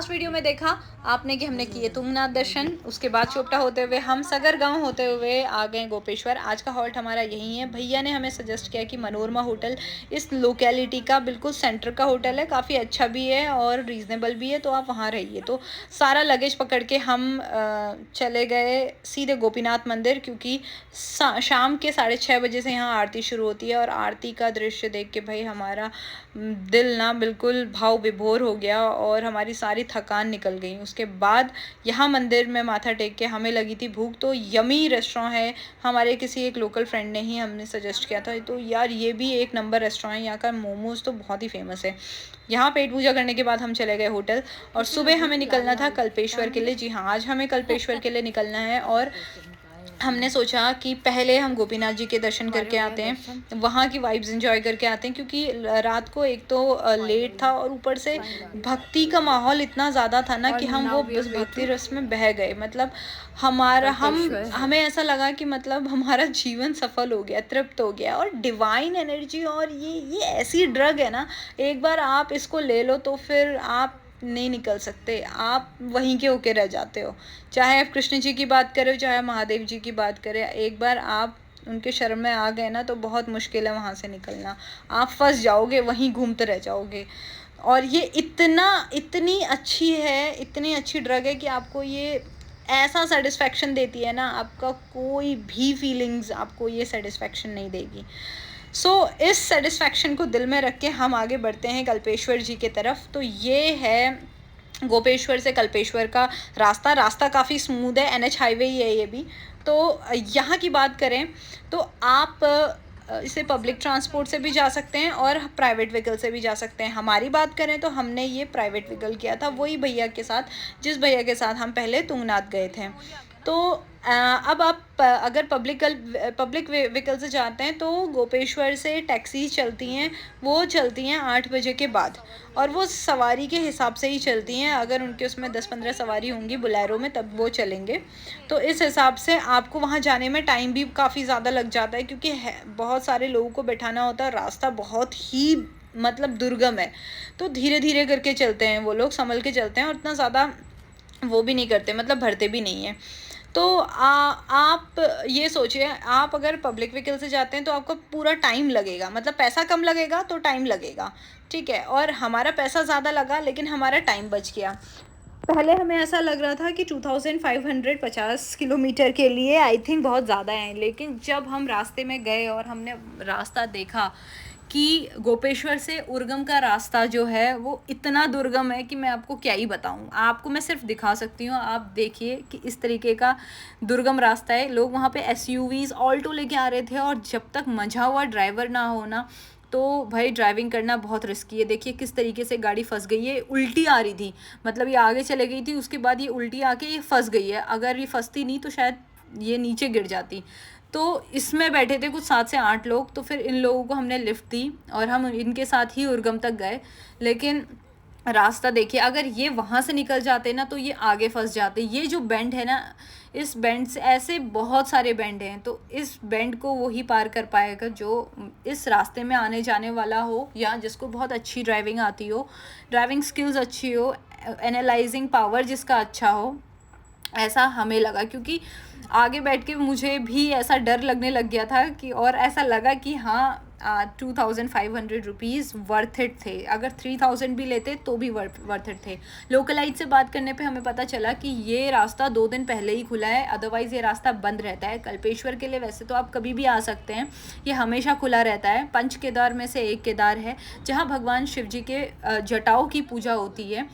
Last video में देखा आपने कि हमने किए तुंगनाथ दर्शन, उसके बाद चोपटा होते हुए हम सगर गांव होते हुए आ गए गोपेश्वर। आज का हॉल्ट हमारा यही है। भैया ने हमें सजेस्ट किया कि मनोरमा होटल इस लोकेलिटी का बिल्कुल सेंटर का होटल है, काफ़ी अच्छा भी है और रीज़नेबल भी है, तो आप वहाँ रहिए। तो सारा लगेज पकड़ के हम चले गए सीधे गोपीनाथ मंदिर, क्योंकि शाम के 6:30 बजे से यहाँ आरती शुरू होती है। और आरती का दृश्य देख के भाई हमारा दिल ना बिल्कुल भाव विभोर हो गया और हमारी सारी थकान निकल गई। उसके बाद यहाँ मंदिर में माथा टेक के हमें लगी थी भूख, तो यमी रेस्टोरेंट है, हमारे किसी एक लोकल फ्रेंड ने ही हमने सजेस्ट किया था। तो यार ये भी एक नंबर रेस्टोरेंट है, यहाँ का मोमोज़ तो बहुत ही फेमस है। यहाँ पेट पूजा करने के बाद हम चले गए होटल और सुबह हमें निकलना था कल्पेश्वर के लिए। जी हाँ, आज हमें कल्पेश्वर के लिए निकलना है और हमने सोचा कि पहले हम गोपीनाथ जी के दर्शन करके आते हैं, वहाँ की वाइब्स एंजॉय करके आते हैं, क्योंकि रात को एक तो लेट था और ऊपर से भक्ति का माहौल इतना ज़्यादा था ना कि हम वो बस भक्ति रस में बह गए। मतलब हमें ऐसा लगा कि मतलब हमारा जीवन सफल हो गया, तृप्त हो गया। और डिवाइन एनर्जी और ये ऐसी ड्रग है ना, एक बार आप इसको ले लो तो फिर आप नहीं निकल सकते, आप वहीं के होके रह जाते हो। चाहे आप कृष्ण जी की बात करें, चाहे महादेव जी की बात करें, एक बार आप उनके शरण में आ गए ना तो बहुत मुश्किल है वहाँ से निकलना। आप फंस जाओगे, वहीं घूमते रह जाओगे। और ये इतनी अच्छी है, इतनी अच्छी ड्रग है कि आपको ये ऐसा सेटिस्फैक्शन देती है ना, आपका कोई भी फीलिंग्स आपको ये सेटिस्फैक्शन नहीं देगी। इस सेटिस्फैक्शन को दिल में रख के हम आगे बढ़ते हैं कल्पेश्वर जी की तरफ। तो ये है गोपेश्वर से कल्पेश्वर का रास्ता काफ़ी स्मूथ है, NH हाईवे ही है ये भी। तो यहाँ की बात करें तो आप इसे पब्लिक ट्रांसपोर्ट से भी जा सकते हैं और प्राइवेट व्हीकल से भी जा सकते हैं। हमारी बात करें तो हमने ये प्राइवेट व्हीकल किया था, वही भैया के साथ जिस भैया के साथ हम पहले तुंगनाथ गए थे। तो अब आप अगर पब्लिक व्हीकल से जाते हैं तो गोपेश्वर से टैक्सी चलती हैं, वो चलती हैं 8 बजे के बाद, और वो सवारी के हिसाब से ही चलती हैं। अगर उनके उसमें 10-15 सवारी होंगी बोलेरो में तब वो चलेंगे। तो इस हिसाब से आपको वहाँ जाने में टाइम भी काफ़ी ज़्यादा लग जाता है, क्योंकि बहुत सारे लोगों को बैठाना होता है। रास्ता बहुत ही मतलब दुर्गम है, तो धीरे धीरे करके चलते हैं वो लोग, संभल के चलते हैं और इतना ज़्यादा वो भी नहीं करते, मतलब भरते भी नहीं है। तो आप ये सोचिए, आप अगर पब्लिक व्हीकल से जाते हैं तो आपको पूरा टाइम लगेगा, मतलब पैसा कम लगेगा तो टाइम लगेगा, ठीक है। और हमारा पैसा ज़्यादा लगा लेकिन हमारा टाइम बच गया। पहले हमें ऐसा लग रहा था कि 2550 किलोमीटर के लिए आई थिंक बहुत ज़्यादा है, लेकिन जब हम रास्ते में गए और हमने रास्ता देखा कि गोपेश्वर से उर्गम का रास्ता जो है वो इतना दुर्गम है कि मैं आपको क्या ही बताऊं। आपको मैं सिर्फ दिखा सकती हूँ, आप देखिए कि इस तरीके का दुर्गम रास्ता है। लोग वहाँ पे SUVs ऑल्टो लेके आ रहे थे, और जब तक मझा हुआ ड्राइवर ना हो ना तो भाई ड्राइविंग करना बहुत रिस्की है। देखिए किस तरीके से गाड़ी फंस गई है, उल्टी आ रही थी, मतलब ये आगे चले गई थी, उसके बाद ये उल्टी आके ये फंस गई है। अगर ये फंसती नहीं तो शायद ये नीचे गिर जाती। तो इसमें बैठे थे कुछ 7 से 8 लोग, तो फिर इन लोगों को हमने लिफ्ट दी और हम इनके साथ ही उर्गम तक गए। लेकिन रास्ता देखिए, अगर ये वहाँ से निकल जाते ना तो ये आगे फंस जाते। ये जो बेंड है ना, इस बेंड से ऐसे बहुत सारे बेंड हैं, तो इस बेंड को वो ही पार कर पाएगा जो इस रास्ते में आने जाने वाला हो, या जिसको बहुत अच्छी ड्राइविंग आती हो, ड्राइविंग स्किल्स अच्छी हो, एनालाइजिंग पावर जिसका अच्छा हो। ऐसा हमें लगा, क्योंकि आगे बैठ के मुझे भी ऐसा डर लगने लग गया था कि, और ऐसा लगा कि हाँ 2500 रुपीज़ वर्थ इट थे। अगर 3000 भी लेते तो भी वर्थ इट थे। लोकलाइट से बात करने पे हमें पता चला कि ये रास्ता 2 दिन पहले ही खुला है, अदरवाइज़ ये रास्ता बंद रहता है। कल्पेश्वर के लिए वैसे तो आप कभी भी आ सकते हैं, ये हमेशा खुला रहता है। 5 केदार में से एक केदार है जहाँ भगवान शिव जी के जटाओं की पूजा होती है।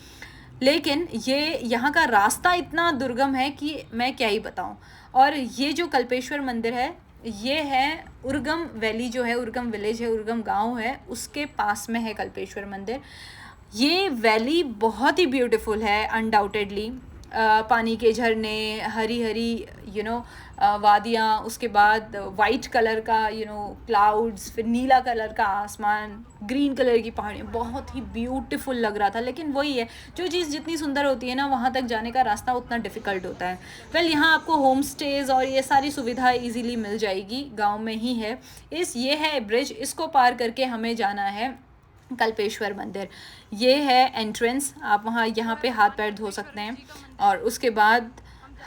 लेकिन ये यहाँ का रास्ता इतना दुर्गम है कि मैं क्या ही बताऊँ। और ये जो कल्पेश्वर मंदिर है, ये है उर्गम वैली जो है, उर्गम विलेज है, उर्गम गांव है, उसके पास में है कल्पेश्वर मंदिर। ये वैली बहुत ही ब्यूटीफुल है अनडाउटेडली। पानी के झरने, हरी हरी वादियाँ, उसके बाद वाइट कलर का क्लाउड्स, फिर नीला कलर का आसमान, ग्रीन कलर की पहाड़ियाँ, बहुत ही ब्यूटीफुल लग रहा था। लेकिन वही है, जो चीज़ जितनी सुंदर होती है ना, वहाँ तक जाने का रास्ता उतना डिफ़िकल्ट होता है। यहाँ आपको होम स्टेज़ और ये सारी सुविधा इजीली मिल जाएगी, गांव में ही है। ये है ब्रिज, इसको पार करके हमें जाना है कल्पेश्वर मंदिर। ये है एंट्रेंस, आप वहाँ यहाँ पे हाथ पैर धो सकते हैं और उसके बाद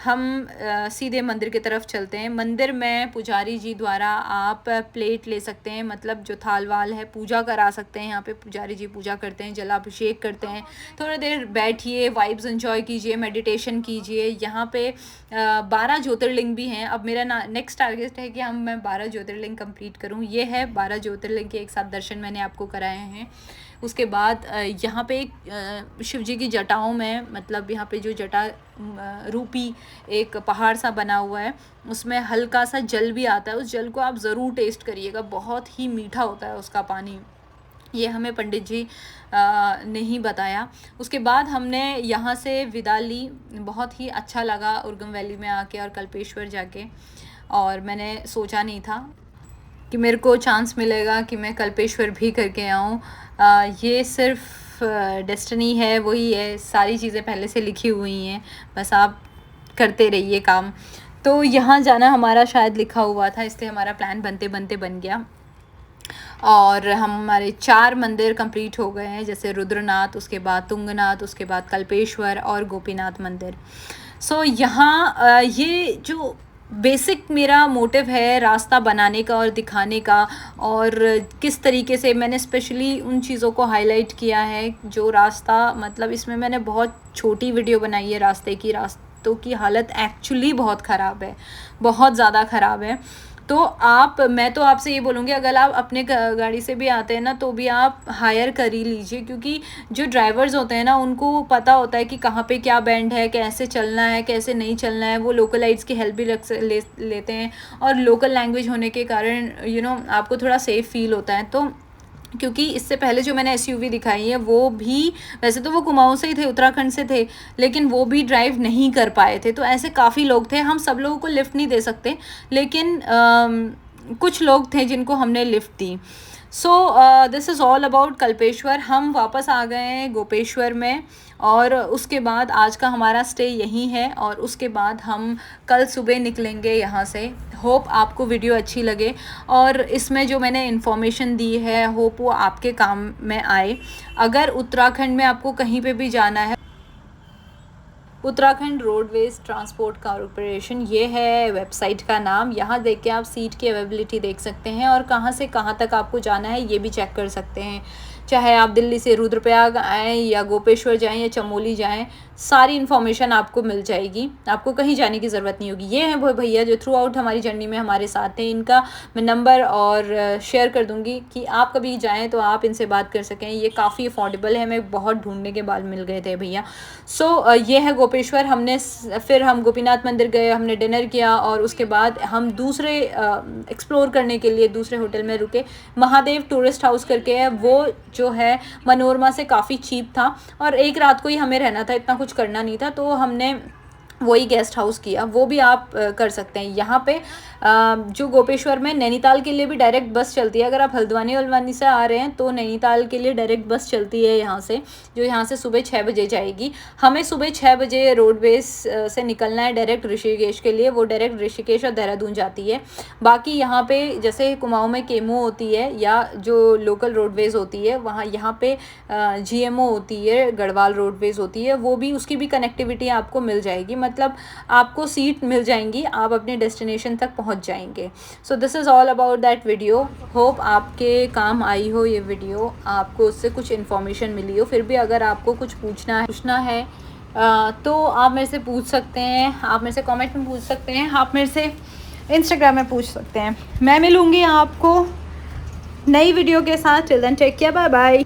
हम सीधे मंदिर की तरफ चलते हैं। मंदिर में पुजारी जी द्वारा आप प्लेट ले सकते हैं, मतलब जो थाल वाल है पूजा करा सकते हैं। यहाँ पे पुजारी जी पूजा करते हैं, जलाभिषेक करते हैं। थोड़ी देर बैठिए, वाइब्स एंजॉय कीजिए, मेडिटेशन कीजिए। यहाँ पे 12 ज्योतिर्लिंग भी हैं। अब मेरा नेक्स्ट टारगेट है कि मैं 12 ज्योतिर्लिंग कंप्लीट करूँ। ये है 12 ज्योतिर्लिंग के एक साथ दर्शन मैंने आपको कराए हैं। उसके बाद यहाँ पे एक शिव जी की जटाओं में, मतलब यहाँ पे जो जटा रूपी एक पहाड़ सा बना हुआ है, उसमें हल्का सा जल भी आता है। उस जल को आप ज़रूर टेस्ट करिएगा, बहुत ही मीठा होता है उसका पानी। ये हमें पंडित जी ने ही बताया। उसके बाद हमने यहाँ से विदा ली। बहुत ही अच्छा लगा उर्गम वैली में आके और कल्पेश्वर जाके, और मैंने सोचा नहीं था कि मेरे को चांस मिलेगा कि मैं कल्पेश्वर भी करके आऊँ। ये सिर्फ डेस्टिनी है, वही है, सारी चीज़ें पहले से लिखी हुई हैं, बस आप करते रहिए काम। तो यहाँ जाना हमारा शायद लिखा हुआ था, इसलिए हमारा प्लान बनते बनते बन गया और हमारे 4 मंदिर कंप्लीट हो गए हैं, जैसे रुद्रनाथ, उसके बाद तुंगनाथ, उसके बाद कल्पेश्वर और गोपीनाथ मंदिर। सो यहाँ ये जो बेसिक मेरा मोटिव है रास्ता बनाने का और दिखाने का, और किस तरीके से मैंने स्पेशली उन चीज़ों को हाईलाइट किया है जो रास्ता, मतलब इसमें मैंने बहुत छोटी वीडियो बनाई है रास्ते की। रास्तों की हालत एक्चुअली बहुत ख़राब है, बहुत ज़्यादा ख़राब है। तो मैं तो आपसे ये बोलूँगी, अगर आप अपने गाड़ी से भी आते हैं ना, तो भी आप हायर कर ही लीजिए, क्योंकि जो ड्राइवर्स होते हैं ना, उनको पता होता है कि कहाँ पे क्या बैंड है, कैसे चलना है, कैसे नहीं चलना है। वो लोकलाइट्स की हेल्प भी लेते हैं, और लोकल लैंग्वेज होने के कारण आपको थोड़ा सेफ़ फील होता है। तो क्योंकि इससे पहले जो मैंने एसयूवी दिखाई है, वो भी वैसे तो वो कुमाऊं से ही थे, उत्तराखंड से थे, लेकिन वो भी ड्राइव नहीं कर पाए थे। तो ऐसे काफ़ी लोग थे, हम सब लोगों को लिफ्ट नहीं दे सकते, लेकिन कुछ लोग थे जिनको हमने lift the. So this is all about Kalpeshwar. हम वापस आ गए हैं गोपेश्वर में, और उसके बाद आज का हमारा स्टे यहीं है, और उसके बाद हम कल सुबह निकलेंगे यहाँ से। होप आपको वीडियो अच्छी लगे, और इसमें जो मैंने इन्फॉर्मेशन दी है, होप वो आपके काम में आए। अगर उत्तराखंड में आपको कहीं पे भी जाना है, उत्तराखंड रोडवेज ट्रांसपोर्ट कॉरपोरेशन, ये है वेबसाइट का नाम। यहाँ देख के आप सीट की अवेलेबिलिटी देख सकते हैं, और कहाँ से कहाँ तक आपको जाना है ये भी चेक कर सकते हैं। चाहे आप दिल्ली से रुद्रप्रयाग आएँ या गोपेश्वर जाएँ या चमोली जाएँ, सारी इन्फॉर्मेशन आपको मिल जाएगी, आपको कहीं जाने की ज़रूरत नहीं होगी। ये हैं वो भैया जो थ्रू आउट हमारी जर्नी में हमारे साथ थे। इनका मैं नंबर और शेयर कर दूँगी कि आप कभी जाएँ तो आप इनसे बात कर सकें। ये काफ़ी अफोर्डेबल है, हमें बहुत ढूंढने के बाद मिल गए थे भैया। सो ये है गोपेश्वर। फिर हम गोपीनाथ मंदिर गए, हमने डिनर किया, और उसके बाद हम दूसरे एक्सप्लोर करने के लिए दूसरे होटल में रुके। महादेव टूरिस्ट हाउस करके है, वो जो है मनोरमा से काफ़ी चीप था, और एक रात को ही हमें रहना था, इतना कुछ करना नहीं था, तो हमने वही गेस्ट हाउस किया। वो भी आप कर सकते हैं। यहाँ पे जो गोपेश्वर में नैनीताल के लिए भी डायरेक्ट बस चलती है। अगर आप हल्द्वानी से आ रहे हैं तो नैनीताल के लिए डायरेक्ट बस चलती है यहाँ से, जो यहाँ से सुबह 6 बजे जाएगी। हमें सुबह 6 बजे रोडवेज से निकलना है डायरेक्ट ऋषिकेश के लिए। वो डायरेक्ट ऋषिकेश और देहरादून जाती है। बाकी यहाँ पे जैसे कुमाऊँ में केमो होती है, या जो लोकल रोडवेज़ होती है, वहाँ यहाँ पे GMO होती है, गढ़वाल रोडवेज़ होती है, वो भी, उसकी भी कनेक्टिविटी आपको मिल जाएगी। मतलब आपको सीट मिल जाएंगी, आप अपने डेस्टिनेशन तक पहुंच जाएंगे। So this is all about that video. Hope आपके काम आई हो ये वीडियो, आपको उससे कुछ इन्फॉर्मेशन मिली हो। फिर भी अगर आपको कुछ पूछना है तो आप मेरे से पूछ सकते हैं, आप मेरे से कमेंट में पूछ सकते हैं, आप मेरे से इंस्टाग्राम में पूछ सकते हैं। मैं मिलूँगी आपको नई वीडियो के साथ। Till then take care, bye bye.